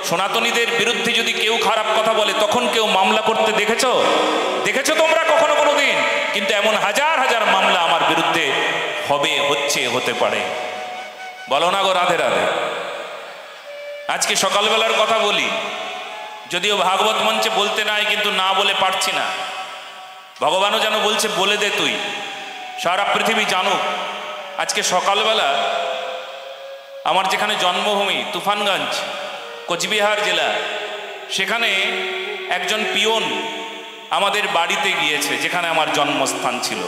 সনাতনীদের বিরুদ্ধে যদি কেউ খারাপ কথা বলে তখন কেউ মামলা করতে দেখেছো? দেখেছো তোমরা কখনো কোনো দিন? কিন্তু এমন হাজার হাজার মামলা আমার বিরুদ্ধে হবে, হচ্ছে, হতে পারে। বলো না গো রাধে রাধে। আজকে সকালবেলার কথা বলি, যদিও ভাগবত মঞ্চে বলতে নাই, কিন্তু না বলে পারছি না। ভগবানও যেন বলছে বলে দে তুই, সারা পৃথিবী জানুক। আজকে সকালবেলা আমার যেখানে জন্মভূমি তুফানগঞ্জ, কোচবিহার জেলা, সেখানে একজন পিয়ন আমাদের বাড়িতে গিয়েছে, যেখানে আমার জন্মস্থান ছিল।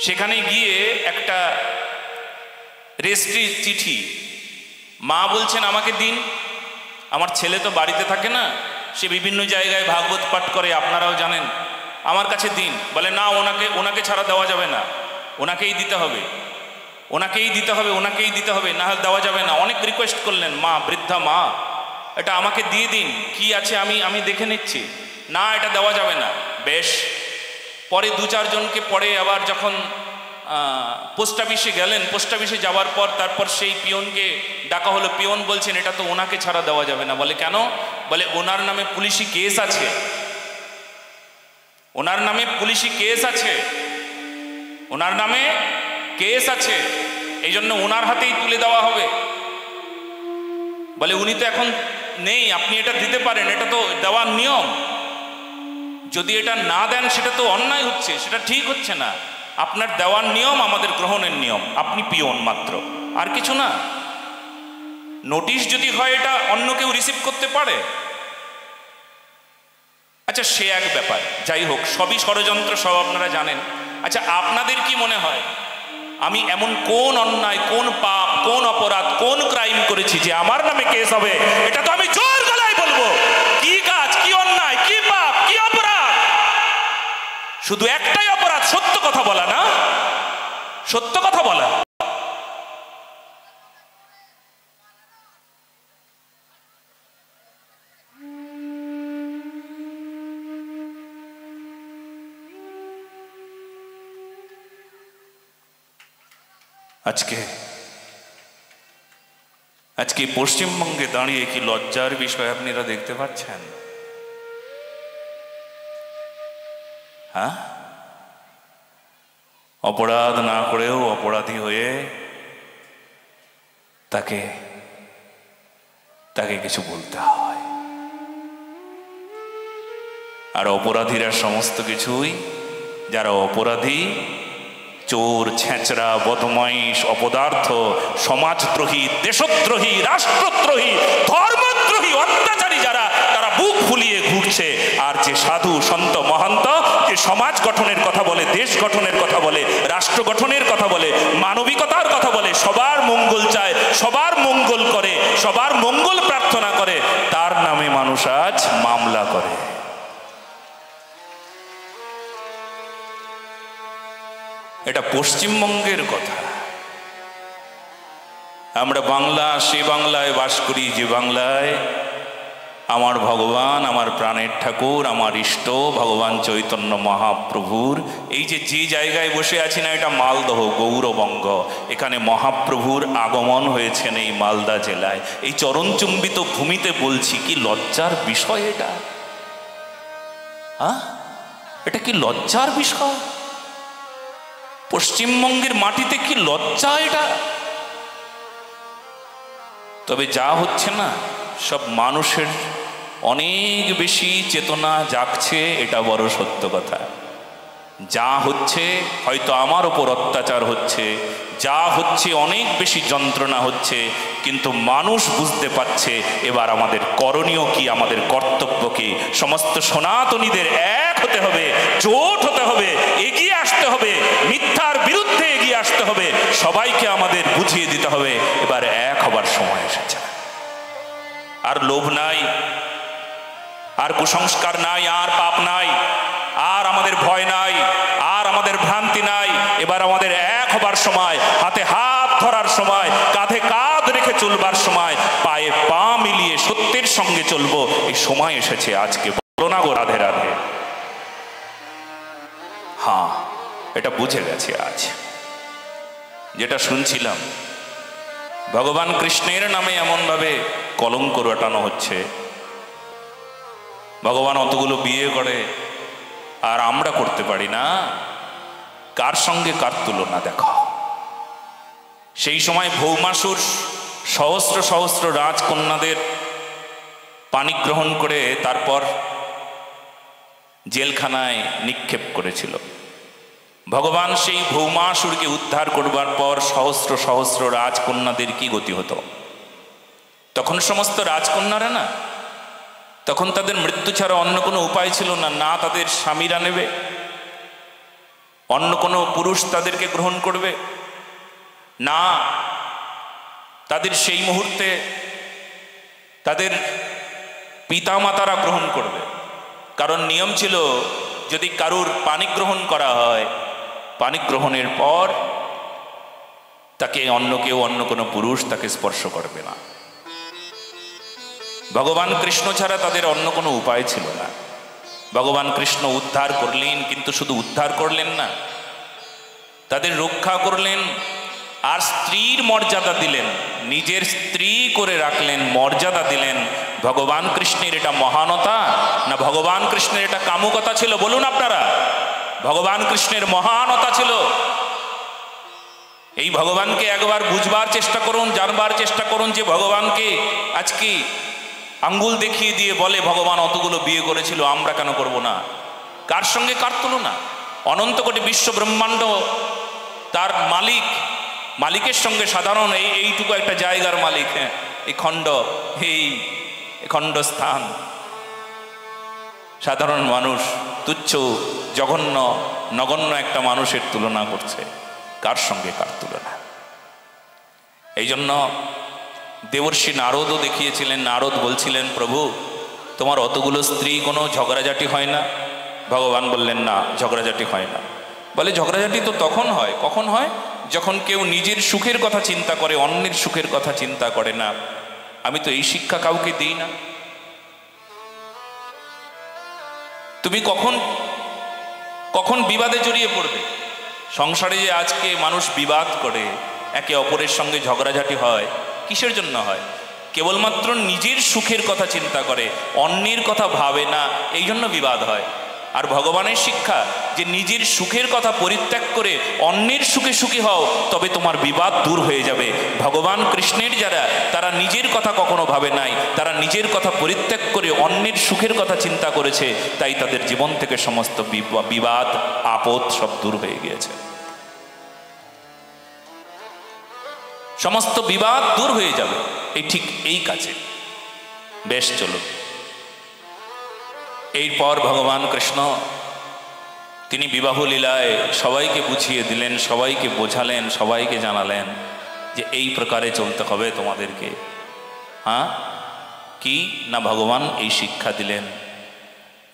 সেখানে গিয়ে একটা রেজিস্ট্রি চিঠি মা বলছেন আমাকে দিন। আমার ছেলে তো বাড়িতে থাকে না, সে বিভিন্ন জায়গায় ভাগবত পাঠ করে, আপনারাও জানেন। আমার কাছে দিন। বলে না, ওনাকে ছাড়া দেওয়া যাবে না, ওনাকেই দিতে হবে, ওনাকেই দিতে হবে, ওনাকেই দিতে হবে, না হলে দেওয়া যাবে না। অনেক রিকোয়েস্ট করলেন, মা, বৃদ্ধা মা, এটা আমাকে দিয়ে দিন, কি আছে আমি দেখে নিচ্ছি। না, এটা দেওয়া যাবে না। বেশ, পরে দু চারজনকে, পরে আবার যখন পোস্ট অফিসে গেলেন, পোস্ট অফিসে যাওয়ার পর তারপর সেই পিয়নকে ডাকা হলো। পিয়ন বলছেন এটা তো ওনাকে ছাড়া দেওয়া যাবে না। বলে কেন? বলে ওনার নামে পুলিশি কেস আছে, ওনার নামে পুলিশি কেস আছে, ওনার নামে কেস আছে, এই জন্য ওনার হাতেই তুলে দেওয়া হবে। বলে উনি তো এখন নেই, আপনি এটা দিতে পারেন, এটা তো দেওয়ার নিয়ম। যদি এটা না দেন সেটা তো অন্যায় হচ্ছে, সেটা ঠিক হচ্ছে না। আপনার দেওয়ার নিয়ম, আমাদের গ্রহণের নিয়ম। আপনি পিয়ন মাত্র, আর কিছু না। নোটিশ যদি হয়, এটা অন্য কেউ রিসিভ করতে পারে। আচ্ছা, সে এক ব্যাপার, যাই হোক, সবই ষড়যন্ত্র, সব আপনারা জানেন। আচ্ছা, আপনাদের কি মনে হয় আমি এমন কোন অন্যায়, কোন পাপ, কোন অপরাধ, কোন ক্রাইম করেছি যে আমার নামে কেস হবে? এটা তো আমি জোর গলায় বলবো। কি কাজ, কি অন্যায়, কি পাপ, কি অপরাধ? শুধু একটাই অপরাধ, সত্য কথা বলা না, সত্য কথা বলা। আজকে পশ্চিমবঙ্গে দাঁড়িয়ে কি লজ্জার বিষয় আপনারা দেখতে পাচ্ছেন? হ্যাঁ, অপরাধ না করেও অপরাধী হয়ে তাকে কিছু বলতে হয়। আর অপরাধীরা সমস্ত কিছুই, যারা অপরাধী, চোর, ছেঁচড়া, বদমাইশ, অপদার্থ, সমাজদ্রোহী, দেশদ্রোহী, রাষ্ট্রদ্রোহী, ধর্মদ্রোহী, অত্যাচারী যারা, তারা বুক ফুলিয়ে ঘুরছে। আর যে সাধু, সন্ত, মহন্ত, যে সমাজ গঠনের কথা বলে, দেশ গঠনের কথা বলে, রাষ্ট্র গঠনের কথা বলে, মানবিকতার কথা বলে, সবার মঙ্গল চায়, সবার মঙ্গল করে, সবার মঙ্গল প্রার্থনা করে, তার নামে মানুষ আজ মামলা করে। এটা পশ্চিমবঙ্গের কথা। আমরা বাংলা, সে বাংলায় বাস করি যে বাংলায় আমার ভগবান, আমার প্রাণের ঠাকুর, আমার ইষ্ট ভগবান চৈতন্য মহাপ্রভুর, এই যে জায়গায় বসে আছি না, এটা মালদহ, গৌরবঙ্গ। এখানে মহাপ্রভুর আগমন হয়েছেন এই মালদা জেলায়। এই চরণচুম্বিত ভূমিতে বলছি, কি লজ্জার বিষয় এটা? হ্যাঁ, এটা কি লজ্জার বিষয়? পশ্চিমবঙ্গের মাটিতে কি লজ্জা এটা? তবে যা হচ্ছে না, সব মানুষের অনেক বেশি চেতনা জাগছে, এটা বড় সত্য কথা। যা হচ্ছে, হয়তো আমার ওপর অত্যাচার হচ্ছে, যা হচ্ছে অনেক বেশি যন্ত্রণা হচ্ছে, কিন্তু মানুষ বুঝতে পারছে এবার আমাদের করণীয় কি, আমাদের কর্তব্য কি। সমস্ত সনাতনীদের এক হতে হবে, জোট হতে হবে, এগিয়ে আসতে হবে, মিথ্যার বিরুদ্ধে এগিয়ে আসতে হবে। সবাইকে আমাদের বুঝিয়ে দিতে হবে এবার এক হবার সময় এসেছে। আর লোভ নাই, আর কুসংস্কার নাই, আর পাপ নাই, আর আমাদের ভয় নাই, আর আমাদের ভ্রান্তি নাই। এবার আমাদের এক হবার সময়, হাতে হাত ধরার সময়, কাঁধে কাঁধ রেখে চলবার সময়, পায়ে পা মিলিয়ে সত্যের সঙ্গে চলবো, এই সময় এসেছে আজকে। বলো না গো রাধে রাধে। হ্যাঁ, এটা বুঝে গেছে আজ। যেটা শুনছিলাম, ভগবান কৃষ্ণের নামে এমনভাবে কলঙ্ক রটানো হচ্ছে। ভগবান অতগুলো বিয়ে করে আর আমরা করতে পারি না, কার সঙ্গে কার তুলনা দেখো। সেই সময় ভৌমাসুর সহস্র সহস্র রাজকন্যাদের পানি গ্রহণ করে তারপর জেলখানায় নিক্ষেপ করেছিল। ভগবান সেই ভৌমাসুরকে উদ্ধার করবার পর সহস্র সহস্র রাজকন্যাদের কি গতি হতো? তখন সমস্ত রাজকন্যারা না, তখন তাদের মৃত্যু ছাড়া অন্য কোনো উপায় ছিল না। না তাদের স্বামীরা নেবে, অন্য কোনো পুরুষ তাদেরকে গ্রহণ করবে, না তাদের সেই মুহূর্তে তাদের পিতামাতারা গ্রহণ করবে। কারণ নিয়ম ছিল, যদি কারুর পানি গ্রহণ করা হয়, পানি গ্রহণের পর তাকে অন্য কেউ, অন্য কোনো পুরুষ তাকে স্পর্শ করবে না। ভগবান কৃষ্ণ ছাড়া তাদের অন্য কোনো উপায় ছিল না। ভগবান কৃষ্ণ উদ্ধার করলেন, কিন্তু শুধু উদ্ধার করলেন না, তাদের রক্ষা করলেন আর স্ত্রীর মর্যাদা দিলেন, নিজের স্ত্রী করে রাখলেন, মর্যাদা দিলেন। ভগবান কৃষ্ণের এটা মহানতা না ভগবান কৃষ্ণের এটা কামুকতা ছিল? বলুন আপনারা। ভগবান কৃষ্ণের মহানতা ছিল। এই ভগবানকে একবার বুঝবার চেষ্টা করুন, জানবার চেষ্টা করুন যে ভগবানকে আজকে আঙ্গুল দেখিয়ে দিয়ে বলে ভগবান অতগুলো বিয়ে করেছিল, আমরা কেন করব না? কার সঙ্গে কার তুলনা? অনন্ত কোটি বিশ্ব ব্রহ্মাণ্ড তার মালিকের সঙ্গে সাধারণ এইটুকু একটা জায়গার মালিক, হ্যাঁ, এই খণ্ড স্থান, সাধারণ মানুষ, তুচ্ছ জঘন্য নগণ্য একটা মানুষের তুলনা করছে। কার সঙ্গে কার তুলনা? এই জন্য দেবর্ষি নারদও দেখিয়েছিলেন। নারদ বলছিলেন, প্রভু তোমার অতগুলো স্ত্রী, কোনো ঝগড়াঝাটি হয় না? ভগবান বললেন, না, ঝগড়াঝাটি হয় না। বলে, ঝগড়াঝাটি তো তখন হয়, কখন হয়? যখন কেউ নিজের সুখের কথা চিন্তা করে, অন্যের সুখের কথা চিন্তা করে না। আমি তো এই শিক্ষা কাউকে দিই না। তুমি কখন বিবাদে জড়িয়ে পড়বে? সংসারে যে আজকে মানুষ বিবাদ করে, একে অপরের সঙ্গে ঝগড়াঝাটি হয়, কিসের জন্য হয়? কেবলমাত্র নিজের সুখের কথা চিন্তা করে, অন্যের কথা ভাবে না, এই জন্য বিবাদ হয়। আর ভগবানের শিক্ষা যে নিজের সুখের কথা পরিত্যাগ করে অন্যের সুখে সুখী হও, তবে তোমার বিবাদ দূর হয়ে যাবে। ভগবান কৃষ্ণের যারা, তারা নিজের কথা কখনো ভাবে নাই, তারা নিজের কথা পরিত্যাগ করে অন্যের সুখের কথা চিন্তা করেছে, তাই তাদের জীবন থেকে সমস্ত বিবাদ আপদ সব দূর হয়ে গিয়েছে। সমস্ত বিবাদ দূর হয়ে যাবে ঠিক এই কাজে। বেশ, চলুন। এরপর ভগবান কৃষ্ণ তিনি বিবাহ লীলায় সবাইকে বুঝিয়ে দিলেন, সবাইকে বোঝালেন, সবাইকে জানালেন যে এই প্রকারে চলতে হবে তোমাদেরকে। হ্যাঁ, কি না ভগবান এই শিক্ষা দিলেন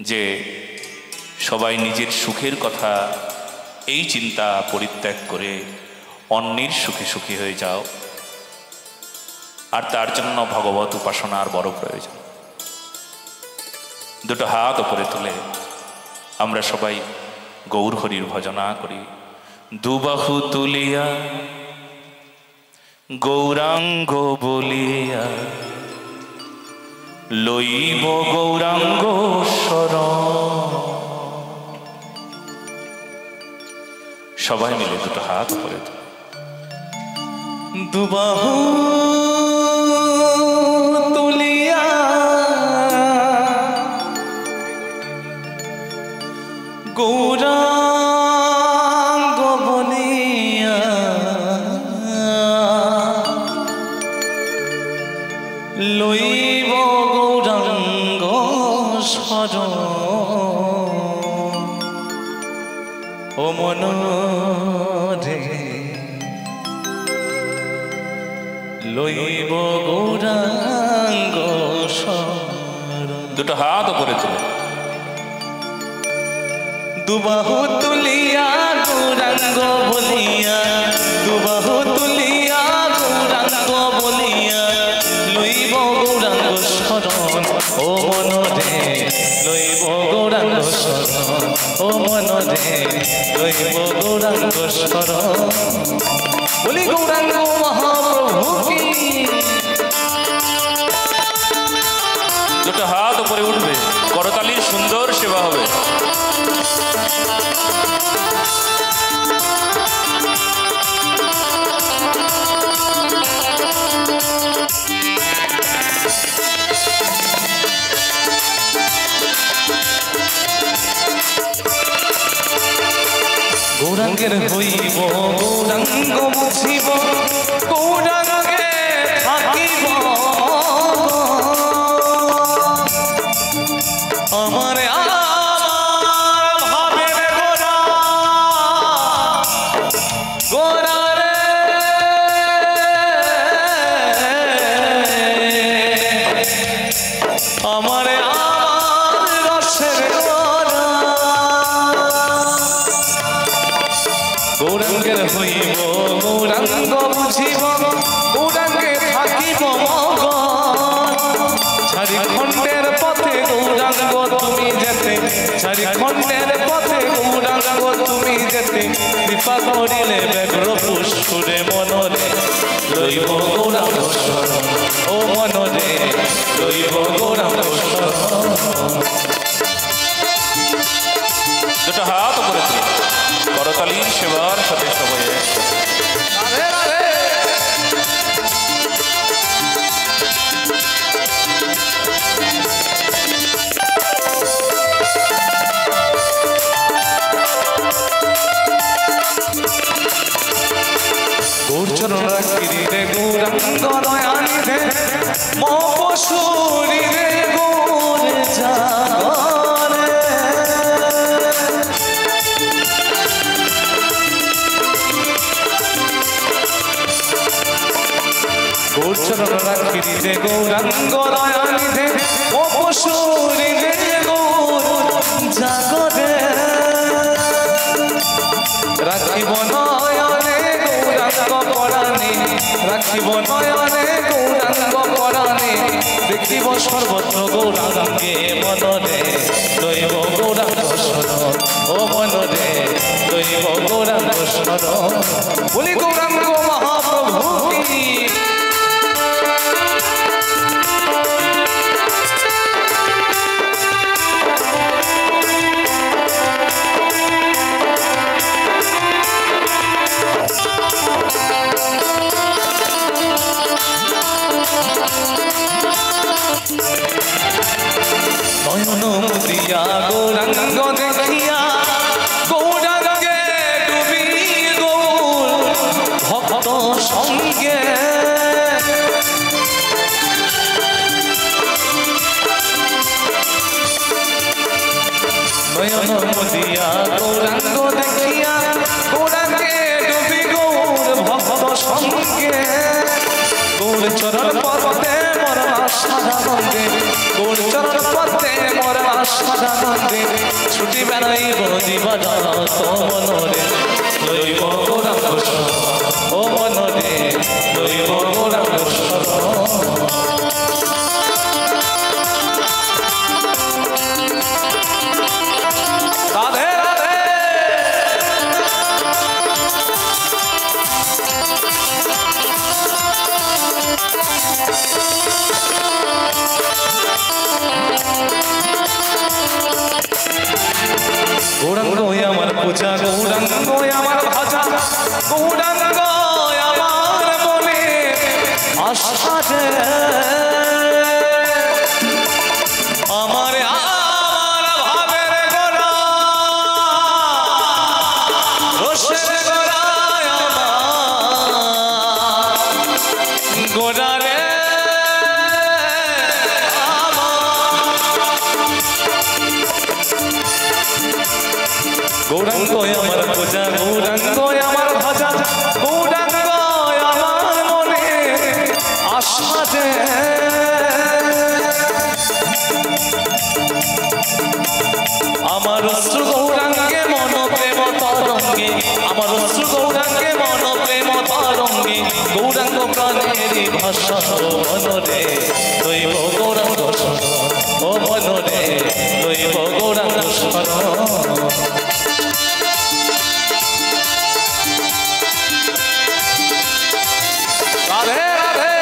যে সবাই নিজের সুখের কথা, এই চিন্তা পরিত্যাগ করে অন্যের সুখে সুখী হয়ে যাও। আর তার জন্য ভগবত উপাসনার বড় প্রয়োজন। দুটো হাত উপরে তুলে আমরা সবাই গৌর হরির ভজনা করি। দুবাহু তুলিয়া গৌরাঙ্গ বলিয়া লইব গৌরাঙ্গ শরণ। সবাই মিলে দুটো হাত উপরে তুলে দুবাহু তুলিয়া গৌরাঙ্গ বলিয়া লইব গৌরাঙ্গ শরণ। ও মন রে লইব গৌরাঙ্গ শরণ। দুটো হাত উপরে তুলে দুবাহু তুলিয়া গৌরাঙ্গ বলিয়া, দুবাহু তুলিয়া গৌরাঙ্গ বলিয়া লইব গৌরাঙ্গ শরণ। ও মন রে লইব গৌরাঙ্গ শরণ। ও মন রে লইব গৌরাঙ্গ শরণ। বলি গৌরাঙ্গ মহাপ্রভু কি দুটো হাত উপরে উঠবে, করতালির সুন্দর সেবা হবে। গৌরাঙ্গের হইব গৌরাঙ্গ বুঝিব, গৌরাঙ্গে থাকিব আমার ভাবের গোরা গোরারে আমার রসের গোরা। গৌরাঙ্গের হইব গৌরাঙ্গ বুঝিব, গৌরাঙ্গে থাকিব মগন। ঝাড়খণ্ডের পথে গৌরাঙ্গ তুমি যেতে, ঝাড়খণ্ডের পথে গৌরাঙ্গ তুমি যেতে, কৃপা করিলে ব্যাঘ্র পুষ্কুরে মনরে লইব গৌরাঙ্গ শরণ, ও মনরে লইব গৌরাঙ্গ শরণ। দুটো হাত উপরে করতালির সেবার সাথে সবাই গৌরচরণ রাখিরি রে গৌরাঙ্গ দয়ানিধে, মশুরি রে গৌর জাগরে। গৌরচরণ রাখিরি রে গৌরাঙ্গ দয়ানিধে, মশুরি রে গৌর জাগরে। রাখিব নয়নে গৌরাঙ্গ পরাণে, রাখিব নয়নে গৌরাঙ্গ পরাণে, দেখিব সর্বত্র গৌরাঙ্গে মনরে দৈব গৌরাঙ্গ শরণ, ও মনরে দৈব গৌরাঙ্গ শরণ। বলি গৌরাঙ্গ মহাপ্রভু কি নয়ন মুদিয়া গৌরাঙ্গ দেখিয়া, গৌরাঙ্গে ডুবি গৌর ভক্ত সঙ্গে। নয়ন মুদিয়া গৌরাঙ্গ দেখিয়া, গৌরাঙ্গে ডুবি গৌর ভক্ত সঙ্গে। গৌর চরণ পথে মরলা সাদানন্দে, গৌর চরণ পথে মরলা সাদানন্দে, ছুটি বেড়াইব দিবারাত মনরে লইব গৌরাঙ্গ শরণ, ও মনরে লইব গৌরাঙ্গ শরণ। রাধে রাধে। গৌরাঙ্গ আমার পূজা, গৌরাঙ্গ আমার ভাজা, গৌরাঙ্গ আমার মনে আশা যে আমার ভাবের গোরা রসের গোরা আমার গোরা রে। গৌরাঙ্গ আমার পূজা, গৌরাঙ্গ আমার ভজা, গৌরাঙ্গ আমার মনে আশা যে আমার অশ্রু গৌরাঙ্গে মন প্রেম তরঙ্গে, আমার অশ্রু গৌরাঙ্গে মন প্রেম তরঙ্গে, গৌরাঙ্গ প্রাণেরই ভাষা মনরে দৈব গৌরাঙ্গ শরণ, ও মনরে দৈব গৌরাঙ্গ শরণ। রাধে রাধে।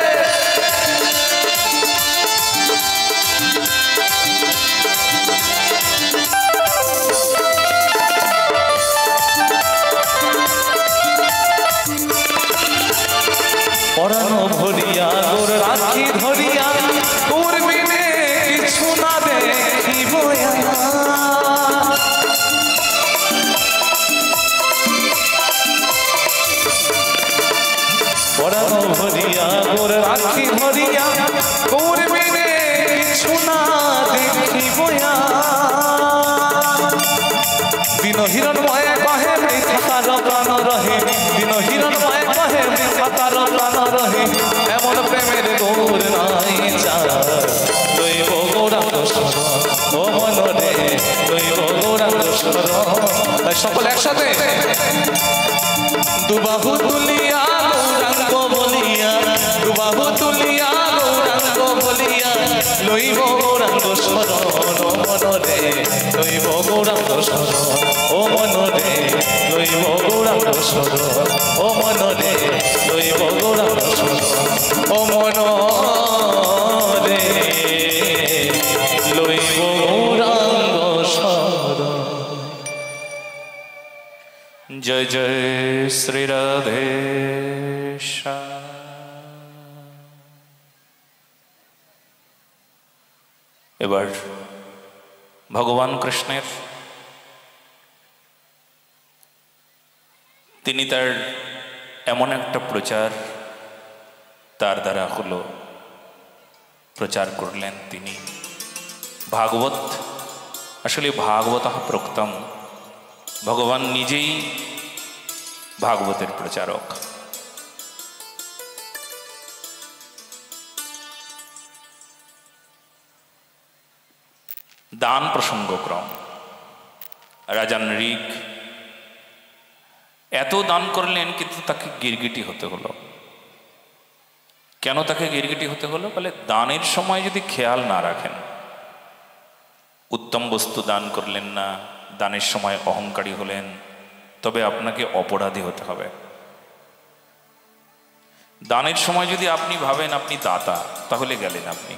সকলে একসাথে দুবাহু তুলিয়া গৌরাঙ্গ বলিয়া, দুবাহু তুলিয়া গৌরাঙ্গ বলিয়া, লইব গৌরাঙ্গ শরণ ও মনরে, লইব গৌরাঙ্গ শরণ ও মনরে, লইব গৌরাঙ্গ শরণ ও মনরে, লইব গৌরাঙ্গ শরণ ও মনরে, লইব গৌরাঙ্গ শরণ। জয় জয় শ্রী রাধে। এবার ভগবান কৃষ্ণের তিনি তার এমন একটা প্রচার তার দ্বারা হলো প্রচার করলেন। তিনি ভাগবত, আসলে ভাগবত প্রোক্তম, ভগবান নিজেই ভাগবতের প্রচারক। দান প্রসঙ্গক্রম, রাজা নৃগ এত দান করলেন কিন্তু তাকে গিরগিটি হতে হলো। কেন তাকে গিরগিটি হতে হলো? বলে দানের সময় যদি খেয়াল না রাখেন, উত্তম বস্তু দান করলেন না, দানের সময় অহংকারী হলেন, তবে আপনাকে অপরাধী হতে হবে। দানের সময় যদি আপনি ভাবেন আপনি দাতা, তাহলে গেলেন আপনি।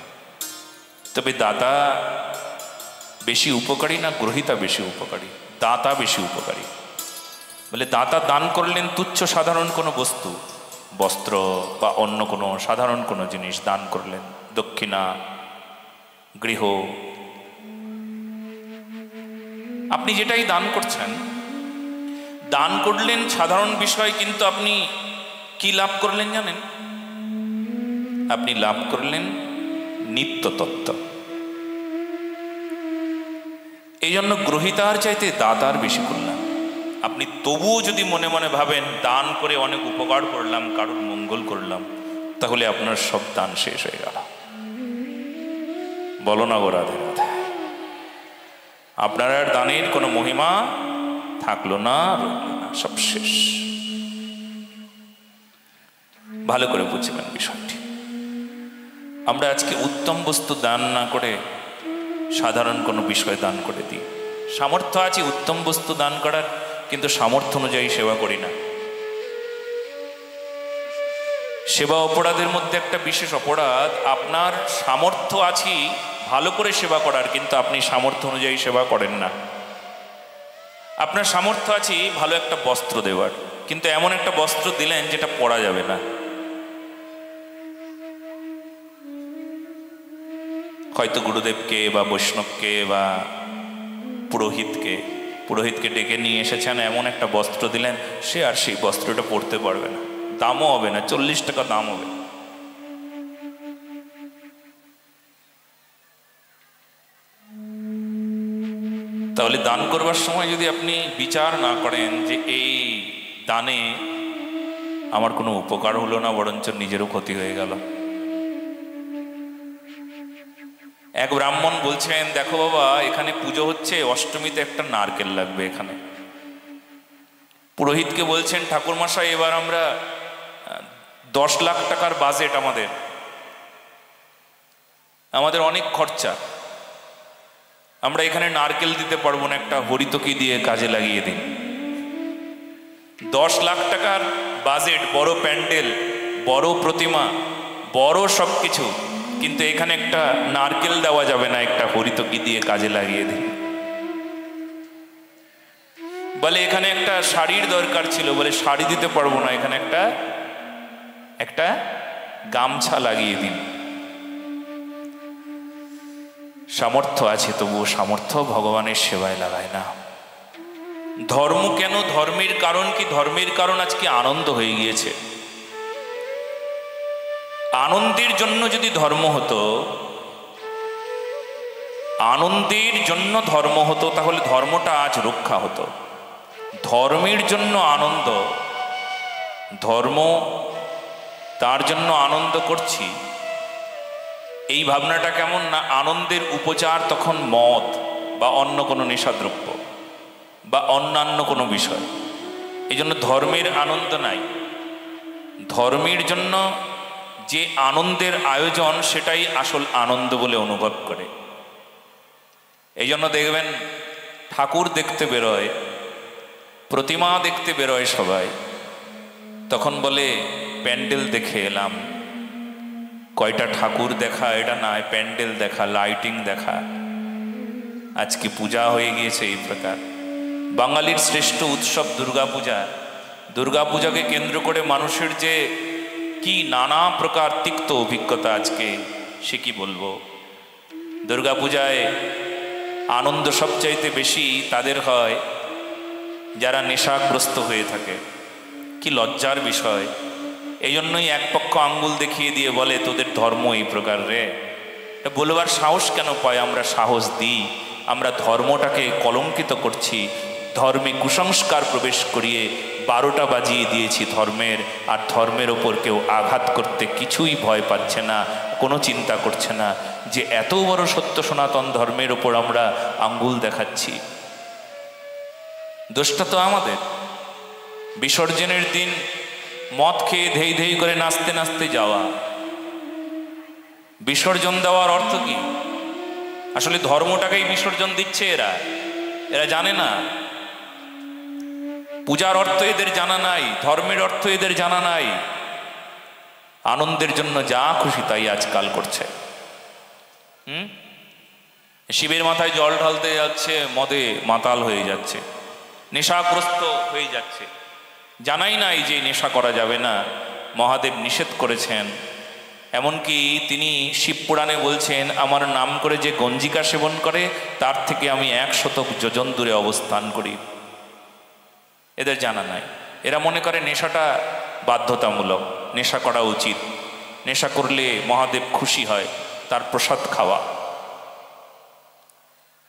তবে দাতা বেশি উপকারী না গ্রহিতা বেশি উপকারী? দাতা বেশি উপকারী। বলে দাতা দান করলেন তুচ্ছ সাধারণ কোনো বস্তু, বস্ত্র বা অন্য কোনো সাধারণ কোনো জিনিস দান করলেন, দক্ষিণা, গৃহ, আপনি যেটাই দান করছেন, দান করলেন সাধারণ বিষয়, কিন্তু আপনি কি লাভ করলেন জানেন? আপনি লাভ করলেন নিত্য তত্ত্ব। এই জন্য গ্রহিতার চাইতে দাতার বেশি করলাম। আপনি তবুও যদি মনে মনে ভাবেন দান করে অনেক উপকার করলাম, কারোর মঙ্গল করলাম, তাহলে আপনার সব দান শেষ হয়ে গেল। বলো না গো রাধে রাধে। আপনার আর দানের কোনো মহিমা থাকলো না, রইল না, সব শেষ। ভালো করে বুঝবেন বিষয়টি। আমরা আজকে উত্তম বস্তু দান না করে সাধারণ কোনো বিষয় দান করে দিই। সামর্থ্য আছে উত্তম বস্তু দান করার, কিন্তু সামর্থ্য অনুযায়ী সেবা করি না। সেবা অপরাধের মধ্যে একটা বিশেষ অপরাধ, আপনার সামর্থ্য আছে ভালো করে সেবা করার, কিন্তু আপনি সামর্থ্য অনুযায়ী সেবা করেন না। আপনার সামর্থ্য আছে ভালো একটা বস্ত্র দেওয়ার, কিন্তু এমন একটা বস্ত্র দিলেন যেটা পরা যাবে না। হয়তো গুরুদেবকে বা বৈষ্ণবকে বা পুরোহিতকে ডেকে নিয়ে এসেছেন, এমন একটা বস্ত্র দিলেন, সে আর সেই বস্ত্রটা পরতে পারবে না, দামও হবে না, 40 টাকা দাম হবে। তাহলে দান করবার সময় যদি আপনি বিচার না করেন যে এই দানে আমার কোনো উপকার হলো না, বরঞ্চ নিজেরও ক্ষতি হয়ে গেল। এক ব্রাহ্মণ বলছেন, দেখো বাবা, এখানে পুজো হচ্ছে, অষ্টমীতে একটা নারকেল লাগবে এখানে। পুরোহিতকে বলছেন, ঠাকুরমশাই এবার আমরা 10 লাখ টাকার বাজেট, আমাদের অনেক খরচা, আমরা এখানে নারকেল দিতে পারবো না, একটা হরিতকি দিয়ে কাজে লাগিয়ে দিন। 10 লাখ টাকার বাজেট, বড় প্যান্ডেল, বড় প্রতিমা, বড় সবকিছু, কিন্তু এখানে একটা নারকেল দেওয়া যাবে না, একটা হরিতকি দিয়ে কাজে লাগিয়ে দিন। বলে এখানে একটা শাড়ির দরকার ছিল, বলে শাড়ি দিতে পারবো না, এখানে একটা গামছা লাগিয়ে দিন। সামর্থ্য আছে, তবুও সামর্থ্য ভগবানের সেবায় লাগায় না। ধর্ম কেন? ধর্মের কারণ কি? ধর্মের কারণ আজকে আনন্দ হয়ে গিয়েছে। আনন্দের জন্য যদি ধর্ম হতো, আনন্দের জন্য ধর্ম হতো, তাহলে ধর্মটা আজ রক্ষা হতো। ধর্মের জন্য আনন্দ, ধর্ম তার জন্য আনন্দ করছি, এই ভাবনাটা কেমন না? আনন্দের উপচার তখন মদ বা অন্য কোনো নেশাদ্রব্য। বা অন্যান্য কোনো বিষয়। এই জন্য ধর্মের আনন্দ নাই। ধর্মের জন্য যে আনন্দের আয়োজন সেটাই আসল আনন্দ বলে অনুভব করে। এই জন্য দেখবেন ঠাকুর দেখতে বেরোয়, প্রতিমা দেখতে বেরোয় সবাই, তখন বলে প্যান্ডেল দেখে এলাম। কয়টা ঠাকুর দেখা এটা নয়, প্যান্ডেল দেখা, লাইটিং দেখা। আজকে পূজা হয়ে গিয়েছে এই প্রকার। বাঙালির শ্রেষ্ঠ উৎসব দুর্গাপূজা। দুর্গাপূজাকে কেন্দ্র করে মানুষের যে কি নানা প্রকার তিক্ত অভিজ্ঞতা আজকে, সে কি বলবো। দুর্গাপূজায় আনন্দ সবচাইতে বেশি তাদের হয় যারা নেশাগ্রস্ত হয়ে থাকে। কি লজ্জার বিষয়। এই জন্যই এক পক্ষ আঙ্গুল দেখিয়ে দিয়ে বলে তোদের ধর্ম এই প্রকার রে। এটা বলবার সাহস কেন পায়? আমরা সাহস দিই। আমরা ধর্মটাকে কলঙ্কিত করছি, ধর্মে কুসংস্কার প্রবেশ করিয়ে 12টা বাজিয়ে দিয়েছি ধর্মের। আর ধর্মের ওপর কেউ আঘাত করতে কিছুই ভয় পাচ্ছে না, কোনো চিন্তা করছে না যে এত বড় সত্য সনাতন ধর্মের ওপর আমরা আঙ্গুল দেখাচ্ছি। দোষটা তো আমাদের। বিসর্জনের দিন মদ খেয়ে ধেই ধেই করে নাচতে নাচতে যাওয়া, বিসর্জন দেওয়ার অর্থ কি? আসলে ধর্মটাকেই বিসর্জন দিচ্ছে এরা। এরা জানে না। পূজার অর্থ এদের জানা নাই, ধর্মের অর্থ এদের জানা নাই। আনন্দের জন্য যা খুশি তাই আজকাল করছে। শিবের মাথায় জল ঢালতে যাচ্ছে, মদে মাতাল হয়ে যাচ্ছে, নেশাগ্রস্ত হয়ে যাচ্ছে। জানাই নাই যে নেশা করা যাবে না, মহাদেব নিষেধ করেছেন। এমনকি তিনি শিবপুরাণে বলছেন, আমার নাম করে যে গঞ্জিকা সেবন করে তার থেকে আমি 100 যোজন দূরে অবস্থান করি। এদের জানা নাই। এরা মনে করে নেশাটা বাধ্যতামূলক, নেশা করা উচিত, নেশা করলে মহাদেব খুশি হয়, তার প্রসাদ খাওয়া।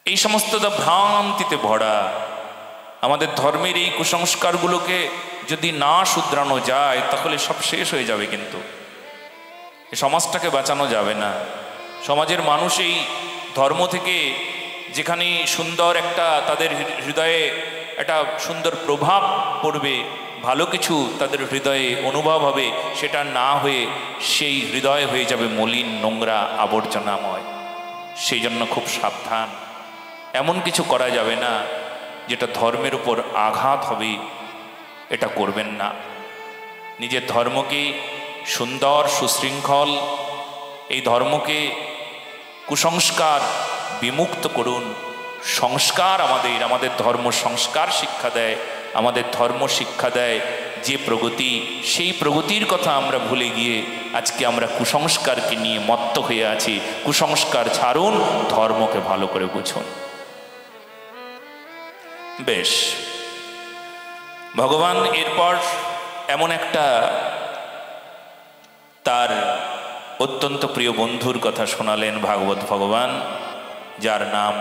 এই সমস্ত ভ্রান্তিতে ভরা আমাদের ধর্মের এই কুসংস্কারগুলোকে যদি না শুধরানো যায় তাহলে সব শেষ হয়ে যাবে। কিন্তু এই সমাজটাকে বাঁচানো যাবে না। সমাজের মানুষ এই ধর্ম থেকে যেখানে সুন্দর একটা তাদের হৃদয়ে একটা সুন্দর প্রভাব পড়বে, ভালো কিছু তাদের হৃদয়ে অনুভব হবে, সেটা না হয়ে সেই হৃদয় হয়ে যাবে মলিন, নোংরা, আবর্জনাময়। সেই জন্য খুব সাবধান। এমন কিছু করা যাবে না যেটা ধর্মের উপর আঘাত হবে, এটা করবেন না। নিজের ধর্মকে সুন্দর, সুশৃঙ্খল, এই ধর্মকে কুসংস্কার বিমুক্ত করুন। সংস্কার আমাদের ধর্ম সংস্কার শিক্ষা দেয়। আমাদের ধর্ম শিক্ষা দেয় যে প্রগতি, সেই প্রগতির কথা আমরা ভুলে গিয়ে আজকে আমরা কুসংস্কারকে নিয়ে মত্ত হয়ে আছি। কুসংস্কার ছাড়ুন, ধর্মকে ভালো করে বুঝুন। বেশ, ভগবান এরপর এমন একটা তার অত্যন্ত প্রিয় বন্ধুর কথা শোনালেন ভাগবত ভগবান, যার নাম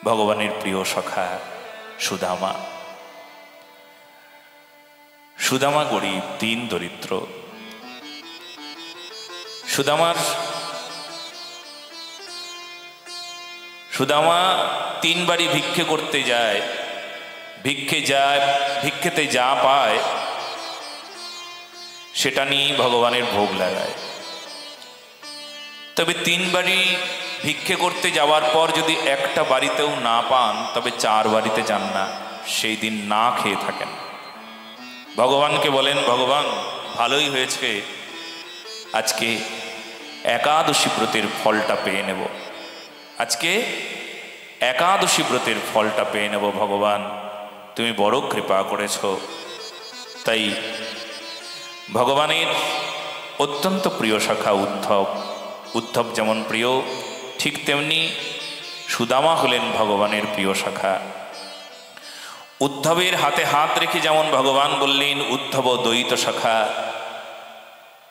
ভগবানের প্রিয় সখা সুদামা। সুদামা গরিব, দীন দরিদ্র। সুদামা 3 বারই ভিক্ষে করতে যায়। ভিক্ষেতে যা পায় সেটা নিয়ে ভগবানের ভোগ লাগায়। তবে 3 বারই ভিক্ষে করতে যাওয়ার পর যদি একটা বাড়িতেও না পান, তবে 4 বাড়িতে যান না, সেই দিন না খেয়ে থাকেন। ভগবানকে বলেন, ভগবান ভালোই হয়েছে, আজকে একাদশী ব্রতের ফলটা পেয়ে নেব। আজকে একাদশী ব্রতের ফলটা পেয়ে নেব। ভগবান তুমি বড় কৃপা করেছ। তাই ভগবানের অত্যন্ত প্রিয় সখা উদ্ধব যেমন প্রিয়, ঠিক তেমনি সুদামা হলেন ভগবানের প্রিয় সখা। উদ্ধবের হাতে হাত রেখে যেমন ভগবান বললেন উদ্ধব দ্বৈত সখা,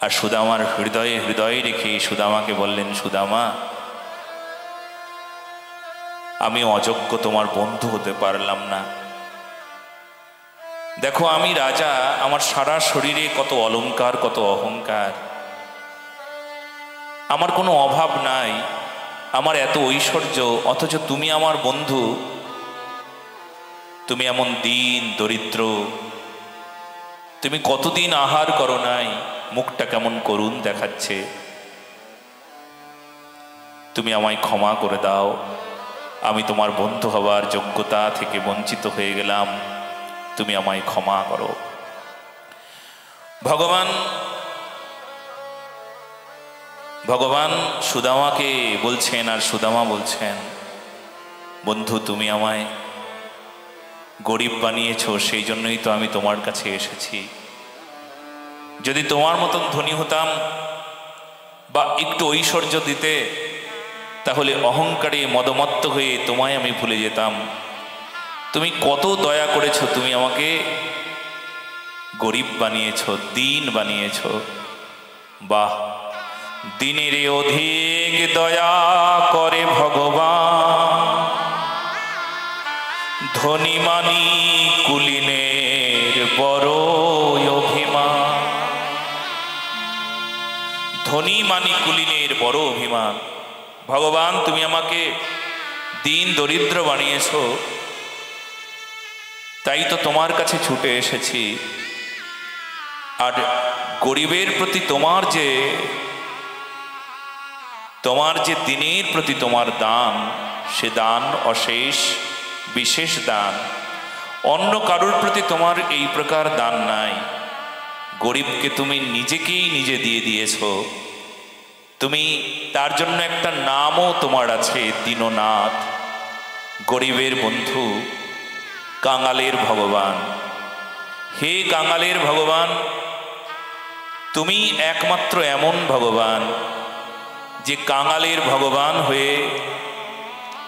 আর সুদামার হৃদয়ে হৃদয়ে রেখে সুদামাকে বললেন, সুদামা আমি অযোগ্য, তোমার বন্ধু হতে পারলাম না। দেখো আমি রাজা, আমার সারা শরীরে কত অলংকার, কত অহংকার, আমার কোনো অভাব নাই। আমার এত ঐশ্বর্য, অথচ তুমি আমার বন্ধু, তুমি এমন দিন দরিদ্র, তুমি কতদিন আহার করো নাই, মুখটা কেমন করুণ দেখাচ্ছে, তুমি আমায় ক্ষমা করে দাও, আমি তোমার বন্ধু হবার যোগ্যতা থেকে বঞ্চিত হয়ে গেলাম, তুমি আমায় ক্ষমা করো। ভগবান সুদামাকে বলছেন, আর সুদামা বলছেন, বন্ধু তুমি আমায় গরিব বানিয়েছো, সেই জন্যই তো আমি তোমার কাছে এসেছি। যদি তোমার মতন ধনী হতাম বা একটু ঐশ্বর্য দিতে, তাহলে অহংকারে মদমত্ত হয়ে তোমায় আমি ভুলে যেতাম। তুমি কত দয়া করেছো, তুমি আমাকে গরিব বানিয়েছো, দীন বানিয়েছো। বাহ, দিনের অধিক দয়া করে ভগবান, ধনী মানি কুলিনের বড় অভিমান। ধনী মানি কুলিনের বড় অভিমান। ভগবান তুমি আমাকে দিন দরিদ্র বানিয়েছো, তাই তো তোমার কাছে ছুটে এসেছি। আর গরিবের প্রতি তোমার যে দিনের প্রতি তোমার দান, সে দান অশেষ, বিশেষ দান। অন্য কারোর প্রতি তোমার এই প্রকার দান নাই। গরিবকে তুমি নিজেকেই নিজে দিয়ে দিয়েছো। তুমি তার জন্য একটা নামও তোমার আছে, দীননাথ, গরিবের বন্ধু, কাঙালের ভগবান। হে কাঙালের ভগবান, তুমি একমাত্র এমন ভগবান যে কাঙালের ভগবান হয়ে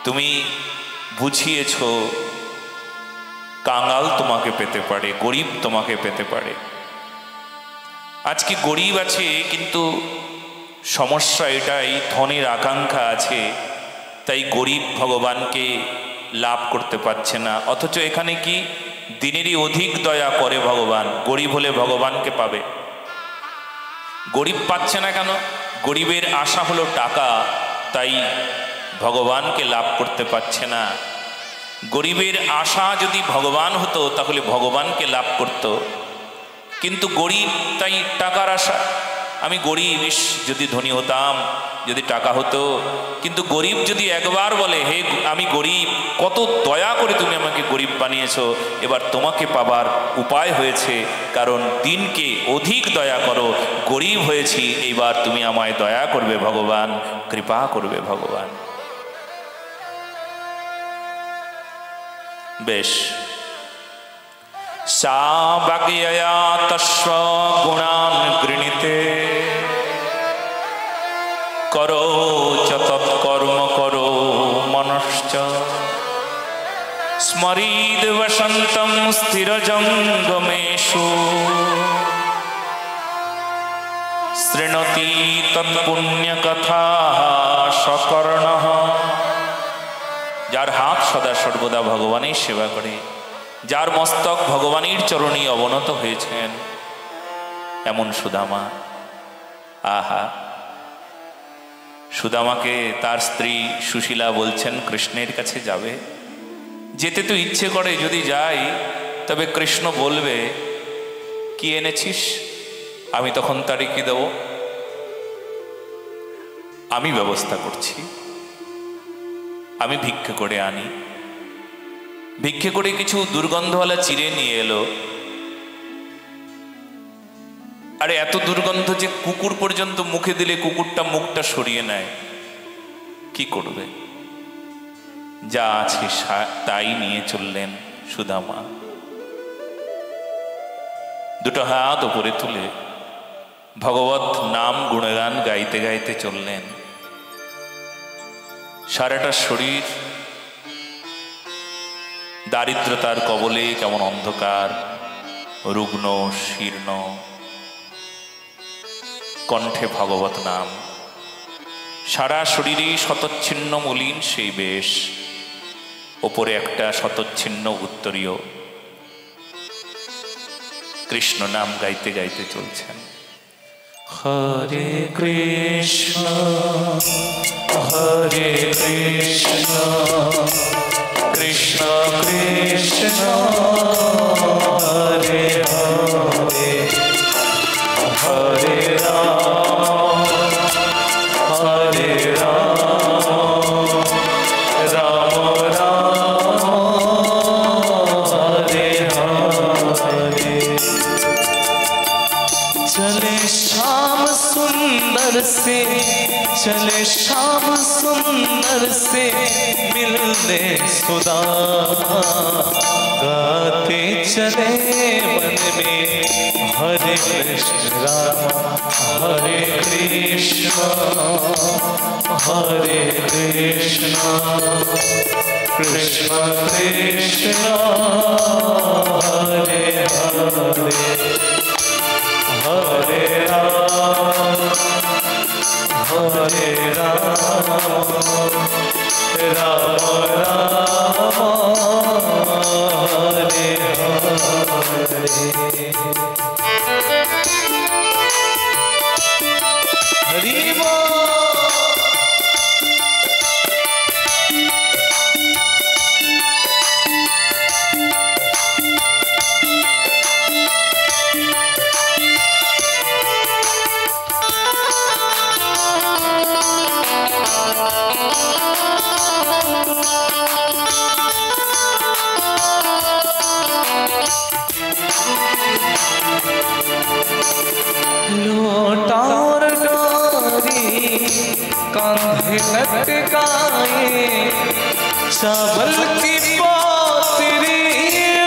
তুমি বুঝিয়েছ কাঙাল তোমাকে পেতে পারে, গরিব তোমাকে পেতে পারে। আজকে গরিব আছে, কিন্তু সমস্যা এটাই, ধনের আকাঙ্ক্ষা আছে, তাই গরিব ভগবানকে লাভ করতে পারছে না। অথচ এখানে কি দিনেরই অধিক দয়া করে ভগবান, গরিব হলে ভগবানকে পাবে। গরিব পাচ্ছে না কেন? গরিবের আশা হলো টাকা, তাই ভগবানকে লাভ করতে পারছে না। গরিবের আশা যদি ভগবান হতো তাহলে ভগবানকে লাভ করত, কিন্তু গরিব তাই টাকার আশা। আমি গরিব, যদি ধনী হতাম, যদি টাকা হতো। কিন্তু গরিব যদি একবার বলে, হে আমি গরিব, কত দয়া করে তুমি আমাকে গরিব বানিয়েছো, এবার তোমাকে পাবার উপায় হয়েছে, কারণ দিনকে অধিক দয়া করো, গরিব হয়েছি, এইবার তুমি আমায় দয়া করবে ভগবান, কৃপা করবে ভগবান। বেশ, সা বাগ্যয়া তস্ব গুণান গৃণীতে করো চ তৎকর্ম করো মনশ্চ স্মরিদ বসন্তম স্থিরজঙ্গমেষু শৃণোতি তৎপুণ্যকথা সকর্ণঃ। যার হাত সদা সর্বদা ভগবানের সেবা করে, যার মস্তক ভগবানের চরণে অবনত হয়েছেন, এমন সুদামা। আহা, সুদামাকে তার স্ত্রী সুশীলা বলছেন কৃষ্ণের কাছে যাবে। যেতে তো ইচ্ছে করে, যদি যাই তবে কৃষ্ণ বলবে কি এনেছিস, আমি তখন তারে কি দেব? আমি ব্যবস্থা করছি, আমি ভিক্ষে করে আনি। ভিক্ষে করে কিছু দুর্গন্ধওয়ালা চিড়ে নিয়ে এলো। আরে এত দুর্গন্ধ যে কুকুর পর্যন্ত মুখে দিলে কুকুরটা মুখটা সরিয়ে নেয়, কি করবে? যা আছে তাই নিয়ে চললেন সুদামা। দুটো হাত উপরে তুলে ভগবত নাম গুণগান গাইতে গাইতে চললেন। সারাটা শরীর দারিদ্রতার কবলে কেমন অন্ধকার, রুগ্ন শীর্ণ, কণ্ঠে ভগবত নাম, সারা শরীরে শতচ্ছিন্ন মলিন সেই বেশ, ওপরে একটা শতচ্ছিন্ন উত্তরীয়, কৃষ্ণ নাম গাইতে গাইতে চলছেন। হরে কৃষ্ণ हरे कृष्ण कृष्ण कृष्ण हरे हरे हरे राम हरे राम राम राम हरे हरे। चले श्याम सुंदर से चले श्याम सुंदर से मिलने सुदामा गाते चले मन में हरे कृष्ण राम हरे कृष्ण हरे कृष्ण कृष्ण कृष्ण हरे हरे हरे राम हरे राम राम राम हरे हरे हरि बोल। लोटा और डोरी कांधे लटकाए चावल की पोतरी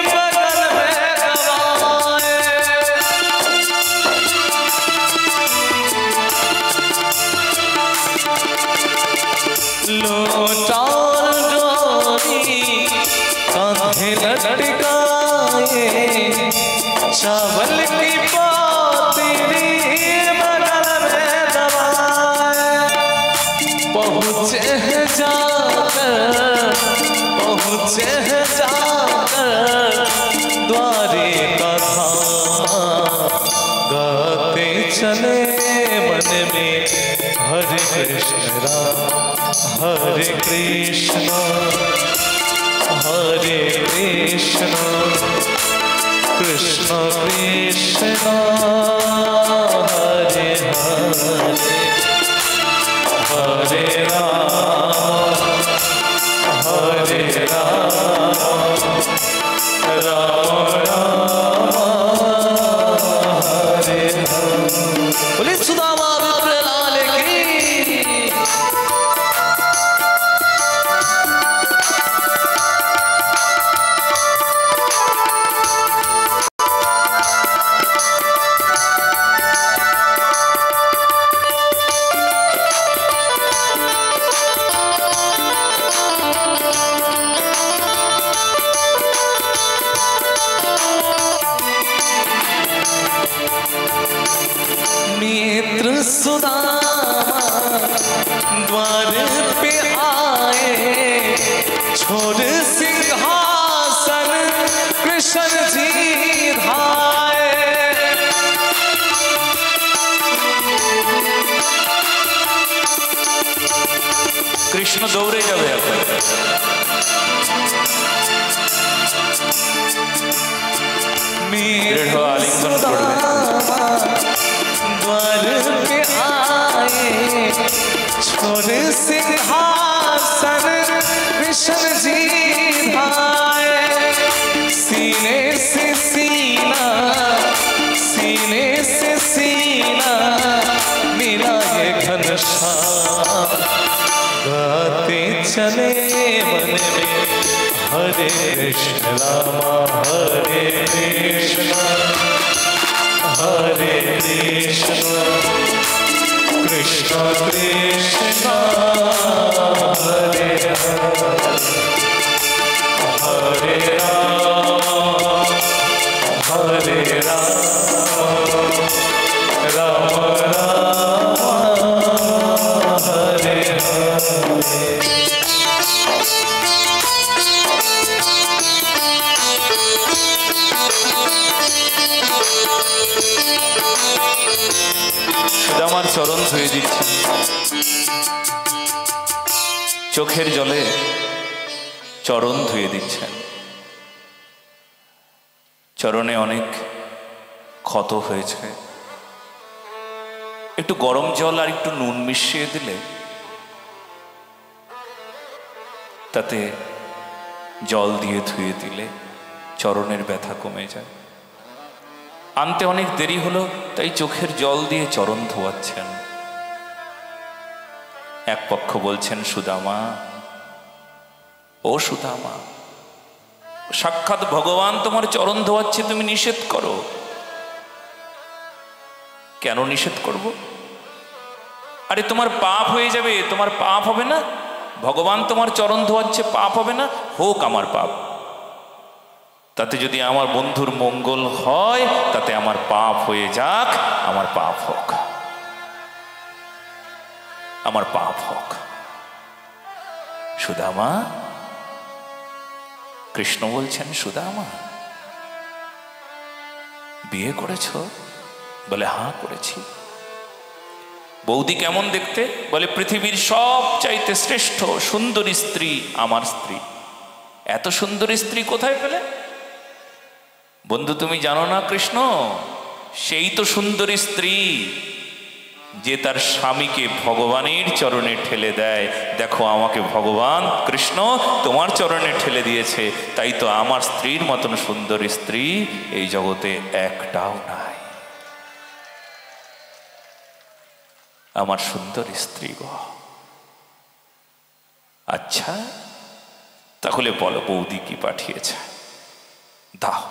बगल में दबाए। लोटा और डोरी कांधे लटकाए चावल की पोतरी बगल में दबाए। पहुँचे जाकर द्वारे का धाम गाते चले मन में हरे कृष्ण राम हरे कृष्ण हरे कृष्ण कृष्ण कृष्ण हरे हरे हरे राम हरे राम राम राम हरे हरे। बोले सुदामा विप्र लाल की। मित्र सुदामा द्वार पे आए छोड़ सिंहासन कृष्ण जी धाए। কৃষ্ণ দৌড়ে যাবে এখন। मेरे द्वार पे आए छोड़ सिंहासन कृष्ण जी भाए। सीने से सीना मिला ये घनश्याम गाते चले मन में हरे कृष्ण रामा हरे कृष्ण हरे कृष्ण कृष्ण कृष्ण हरे हरे राम हरे राम राम राम हरे हरे। আমার চরণ ধুয়ে দিচ্ছি। চোখের জলে চরণ ধুয়ে দিচ্ছেন। চরণে অনেক ক্ষত হয়েছে, একটু গরম জল আর একটু নুন মিশিয়ে দিলে তাতে জল দিয়ে ধুয়ে দিলে চরণের ব্যথা কমে যায়। আনতে অনেক দেরি হলো, তাই চোখের জল দিয়ে চরণ ধোয়াচ্ছেন। এক পক্ষ বলছেন, সুদামা, ও সুদামা, সাক্ষাৎ ভগবান তোমার চরণ ধোয়াচ্ছে, তুমি নিষেধ করো। কেন নিষেধ করব? আরে তোমার পাপ হয়ে যাবে, তোমার পাপ হবে না? ভগবান তোমার চরণ ধোয়াচ্ছে, পাপ হবে না? হোক আমার পাপ, তাতে যদি আমার বন্ধুর মঙ্গল হয়, তাতে আমার পাপ হয়ে যাক, আমার পাপ হোক, আমার পাপ হোক। সুদামা, কৃষ্ণ বলছেন, সুদামা বিয়ে করেছ? বলে, হ্যাঁ করেছি। বৌদি কেমন দেখতে? বলে, পৃথিবীর সব চাইতে শ্রেষ্ঠ সুন্দরী স্ত্রী আমার স্ত্রী। এত সুন্দরী স্ত্রী কোথায় পেলে? বন্ধু, তুমি জানো না কৃষ্ণ সেই তো সুন্দরী স্ত্রী যে তার স্বামীকে ভগবানের চরণে ঠেলে দেয়। দেখো, আমাকে ভগবান কৃষ্ণ তোমার চরণে ঠেলে দিয়েছে, তাই তো আমার স্ত্রীর মতন সুন্দরী স্ত্রী এই জগতে একটাও নাই। আমার সুন্দরী স্ত্রী গো। আচ্ছা, তাহলে বলো বৌদি কি পাঠিয়েছে? দাও।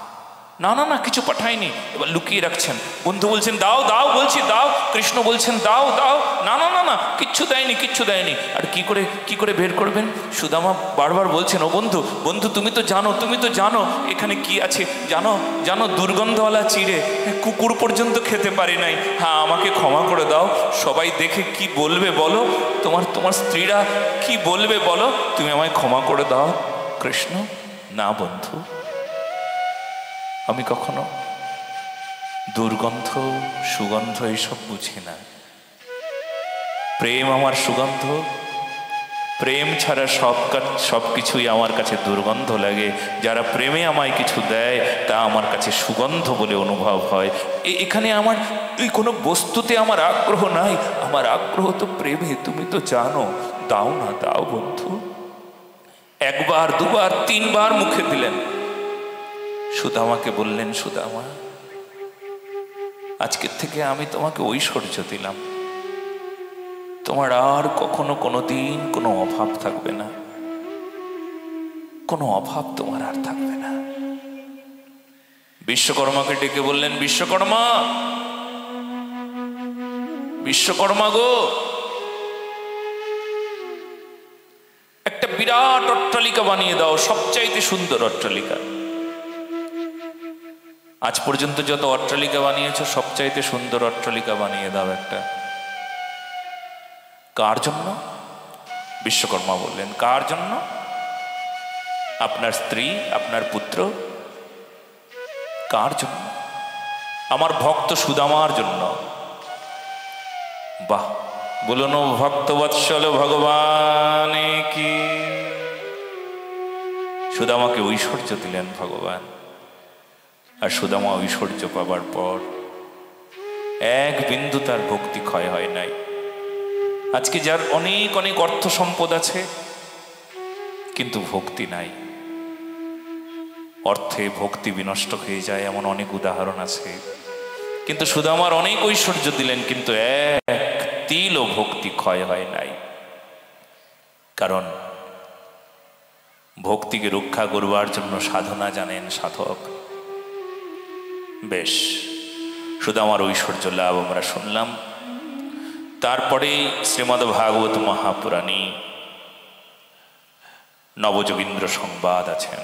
না না না, কিছু পাঠায়নি। এবার লুকিয়ে রাখছেন। বন্ধু বলছেন, দাও দাও, বলছি দাও। কৃষ্ণ বলছেন, দাও দাও। না না না না, কিচ্ছু দেয়নি, কিচ্ছু দেয়নি। আর কি করে বের করবেন? সুদামা বারবার বলছেন, ও বন্ধু, বন্ধু তুমি তো জানো, তুমি তো জানো এখানে কি আছে। জানো জানো, দুর্গন্ধওয়ালা চিড়ে, কুকুর পর্যন্ত খেতে পারি নাই। হ্যাঁ, আমাকে ক্ষমা করে দাও। সবাই দেখে কি বলবে বলো? তোমার স্ত্রীরা কি বলবে বলো? তুমি আমায় ক্ষমা করে দাও। কৃষ্ণ, না বন্ধু, আমি কখনো দুর্গন্ধ সুগন্ধ এইসব বুঝি না। প্রেম আমার সুগন্ধ। প্রেম ছাড়া সব কিছুই আমার কাছে দুর্গন্ধ লাগে। যারা প্রেমে আমায় কিছু দেয় তা আমার কাছে সুগন্ধ বলে অনুভব হয়। এখানে আমার এই কোনো বস্তুতে আমার আগ্রহ নাই, আমার আগ্রহ তো প্রেমে। তুমি তো জানো। দাও না, দাও বন্ধু। একবার, দুবার, তিনবার মুখে দিলেন। সুদামাকে বললেন, সুদামা, আজকের থেকে আমি তোমাকে ঐশ্বর্য দিলাম। তোমার আর কখনো কোনোদিন কোনো অভাব থাকবে না, কোনো অভাব তোমার আর থাকবে না। বিশ্বকর্মাকে ডেকে বললেন, বিশ্বকর্মা, বিশ্বকর্মা গো, একটা বিরাট অট্টালিকা বানিয়ে দাও, সবচাইতে সুন্দর অট্টালিকা। আজ পর্যন্ত যত অট্টালিকা বানিয়েছ সবচাইতে সুন্দর অট্টালিকা বানিয়ে দাও একটা। কার জন্য? বিশ্বকর্মা বললেন, কার জন্য? আপনার স্ত্রী, আপনার পুত্র। কার জন্য? আমার ভক্ত সুদামার জন্য। বাহ, বলুন ভক্তবৎসল ভগবান কি। সুদামাকে ঐশ্বর্য দিলেন ভগবান। আর সুদামা ঐশ্বর্য পাবার পর এক বিন্দু তার ভক্তি ক্ষয় হয় নাই। আজকে যার অনেক অনেক অর্থ সম্পদ আছে কিন্তু ভক্তি নাই, অর্থে ভক্তি বিনষ্ট হয়ে যায়, এমন অনেক উদাহরণ আছে। কিন্তু সুদামার অনেক ঐশ্বর্য দিলেন কিন্তু এক তিলও ভক্তি ক্ষয় হয় নাই। কারণ ভক্তিকে রক্ষা করবার জন্য সাধনা জানেন সাধক। বেশ, সুদামার ঐশ্বর্য লাভ আমরা শুনলাম। তারপরে শ্রীমদ্ ভাগবত মহাপুরাণে নবযোগীন্দ্র সংবাদ আছেন।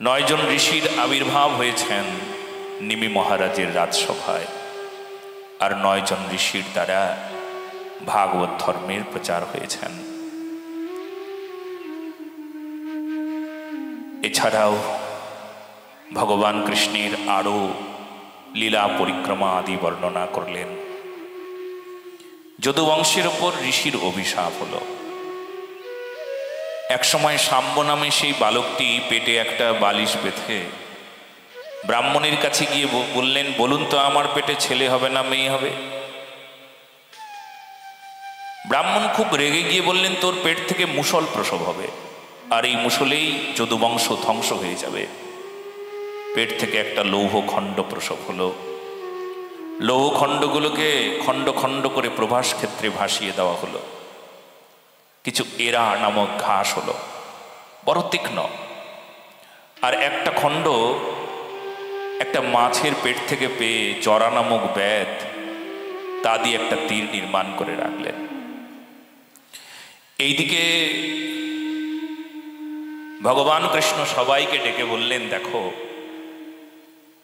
9 জন ঋষির আবির্ভাব হয়েছেন নিমি মহারাজের রাজসভায়। আর 9 জন ঋষির দ্বারা ভাগবত ধর্মের প্রচার হয়েছেন। এছাড়াও ভগবান কৃষ্ণের আরো লীলা পরিক্রমা আদি বর্ণনা করলেন। যদুবংশের ওপর ঋষির অভিশাপ হলো। একসময় শাম্ব নামে সেই বালকটি পেটে একটা বালিশ বেঁধে ব্রাহ্মণের কাছে গিয়ে বললেন, বলুন তো আমার পেটে ছেলে হবে না মেয়ে হবে? ব্রাহ্মণ খুব রেগে গিয়ে বললেন, তোর পেট থেকে মুষল প্রসব হবে, আর এই মুষলেই যদুবংশ ধ্বংস হয়ে যাবে। পেট থেকে একটা লৌহ খণ্ড প্রসব হলো। লৌহ খণ্ডগুলোকে খণ্ড খণ্ড করে প্রভাস ক্ষেত্রে ভাসিয়ে দেওয়া হলো। কিছু এরা নামক ঘাস হলো, বড় তীক্ষ্ণ। আর একটা খণ্ড একটা মাছের পেট থেকে পেয়ে জরা নামক ব্যাধ, তা দিয়ে একটা তীর নির্মাণ করে রাখলেন। এইদিকে ভগবান কৃষ্ণ সবাইকে ডেকে বললেন, দেখো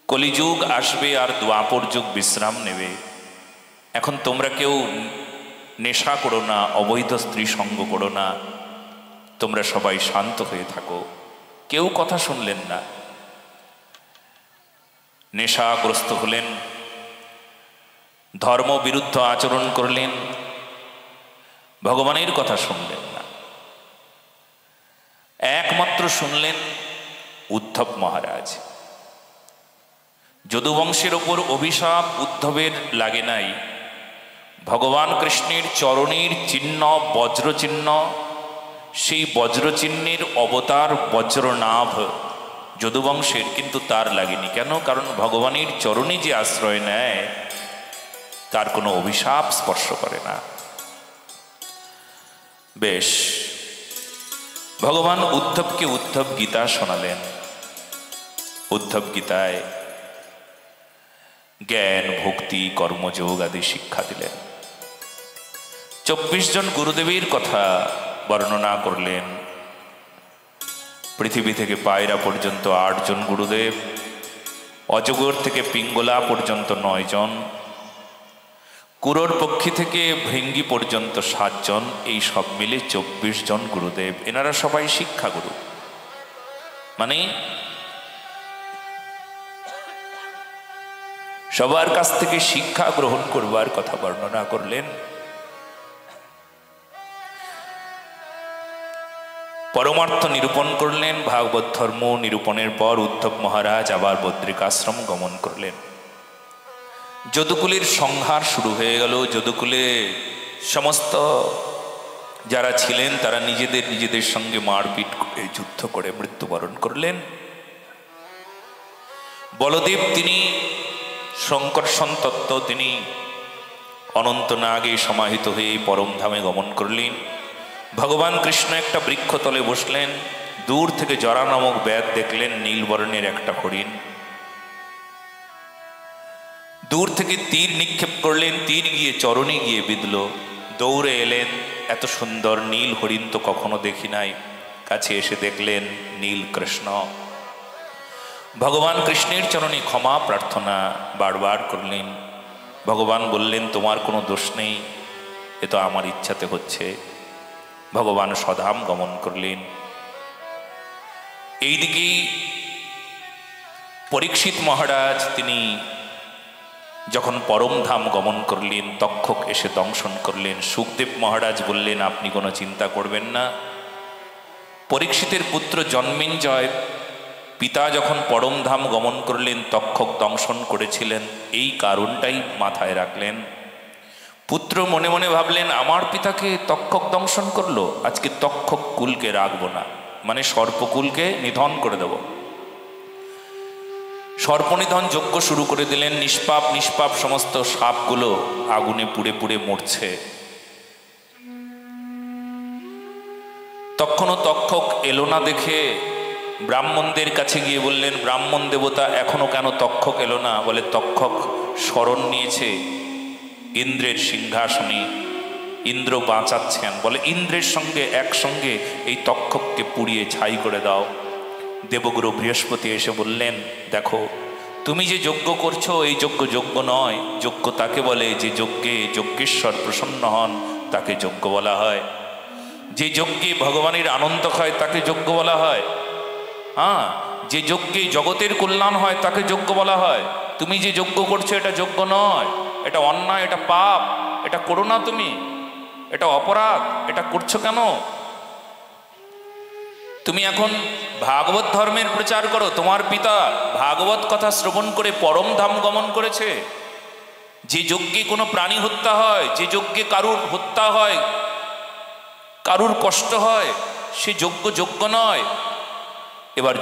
কলিযুগ আসবে আর দ্বাপর যুগ বিশ্রাম নেবে। এখন তোমরা কেউ নেশা করো না, অবৈধ স্ত্রী সঙ্গ করো না, তোমরা সবাই শান্ত হয়ে থাকো। কেউ কথা শুনলেন না, নেশাগ্রস্ত হলেন, ধর্ম বিরুদ্ধ আচরণ করলেন, ভগবানের কথা শুনলেন না। একমাত্র শুনলেন উদ্ধব মহারাজ। যদুবংশের ওপর অভিশাপ উদ্ধবের লাগে নাই, ভগবান কৃষ্ণের চরণের চিহ্ন বজ্রচিহ্ন, সেই বজ্রচিহ্নের অবতার বজ্রনাভ যদুবংশের, কিন্তু তার লাগেনি। কেন? কারণ ভগবানের চরণে যে আশ্রয় নেয় তার কোনো অভিশাপ স্পর্শ করে না। বেশ, ভগবান উদ্ধবকে উদ্ধব গীতা শোনালেন। উদ্ধব গীতায় জ্ঞান, ভক্তি, কর্মযোগ আদি শিক্ষা দিলেন। 24 জন গুরুদেবের কথা বর্ণনা করলেন। পৃথিবী থেকে পায়রা পর্যন্ত 8 জন গুরুদেব, অজগর থেকে পিঙ্গলা পর্যন্ত 9 জন, কুরোর পক্ষী থেকে ভৃঙ্গি পর্যন্ত 7 জন, এই সব মিলে 24 জন গুরুদেব। এনারা সবাই শিক্ষাগুরু, মানে সবার কাছ থেকে শিক্ষা গ্রহণ করবার কথা বর্ণনা করলেন। পরমার্থ নিরূপণ করলেন। ভাগবত ধর্ম নিরূপণের পর উদ্ধব মহারাজ আবার বদ্রিকাশ্রম গমন করলেন। যদুকুলের সংহার শুরু হয়ে গেল। যদুকুলে সমস্ত যারা ছিলেন তারা নিজেদের সঙ্গে মারপিট করে, যুদ্ধ করে মৃত্যুবরণ করলেন। বলদেব তিনি শঙ্কর্ষণ তত্ত্ব, তিনি অনন্তনাগে সমাহিত হয়ে পরমধামে গমন করলেন। ভগবান কৃষ্ণ একটা বৃক্ষতলে বসলেন। দূর থেকে জরা নামক ব্যাধ দেখলেন, নীলবর্ণের একটা হরিণ। দূর থেকে তীর নিক্ষেপ করলেন, তীর গিয়ে চরণে গিয়ে বিঁধল। দৌড়ে এলেন, এত সুন্দর নীল হরিণ তো কখনো দেখি নাই। কাছে এসে দেখলেন নীল কৃষ্ণ। ভগবান কৃষ্ণের চরণে ক্ষমা প্রার্থনা বারবার করলেন। ভগবান বললেন, তোমার কোনো দোষ নেই, এ তো আমার ইচ্ছাতে হচ্ছে। ভগবান স্বধাম গমন করলেন। এইদিকে পরীক্ষিত মহারাজ তিনি যখন পরমধাম গমন করলেন, তক্ষক এসে দংশন করলেন। সুখদেব মহারাজ বললেন, আপনি কোনো চিন্তা করবেন না। পরীক্ষিতের পুত্র জন্মেঞ্জয় পিতা যখন পরমধাম গমন করলেন, তক্ষক দংশন করেছিলেন, এই কারণটাই মাথায় রাখলেন। পুত্র মনে মনে ভাবলেন, আমার পিতাকে তক্ষক দংশন করলো, আজকে তক্ষক কুলকে রাখবো না, মানে সর্পকুলকে নিধন করে দেব। সর্পনিধন যজ্ঞ শুরু করে দিলেন। নিষ্পাপ সমস্ত সাপগুলো আগুনে পুড়ে পুড়ে মরছে। তখনও তক্ষক এলো না দেখে ব্রাহ্মণদের কাছে গিয়ে বললেন, ব্রাহ্মণ দেবতা এখনো কেন তক্ষক এলো না? বলে, তক্ষক শরণ নিয়েছে ইন্দ্রের সিংহাসনে, ইন্দ্র বাঁচাচ্ছেন। বলে, ইন্দ্রের সঙ্গে একসঙ্গে এই তক্ষককে পুড়িয়ে ছাই করে দাও। দেবগুরু বৃহস্পতি এসে বললেন, দেখো তুমি যে যজ্ঞ করছো এই যজ্ঞ নয়। যজ্ঞ তাকে বলে যে যজ্ঞে যজ্ঞেশ্বর প্রসন্ন হন, তাকে যজ্ঞ বলা হয়। যে যজ্ঞে ভগবানের আনন্দ হয় তাকে যজ্ঞ বলা হয়। হ্যাঁ, যে যজ্ঞে জগতের কল্যাণ হয় তাকে যজ্ঞ বলা হয়। তুমি যে যজ্ঞ করছো এটা যজ্ঞ নয়, এটা অন্যায়, এটা পাপ, এটা করো না তুমি, এটা অপরাধ, এটা করছো কেন? তুমি এখন ভাগবত ধর্মের প্রচার করো, তোমার পিতা ভাগবত কথা শ্রবণ করে পরম ধাম গমন করেছে। যে যজ্ঞে কোনো প্রাণী হত্যা হয়, যে যজ্ঞে কারুর হত্যা হয়, কারুর কষ্ট হয়, সে যজ্ঞ যোগ্য নয়। এবার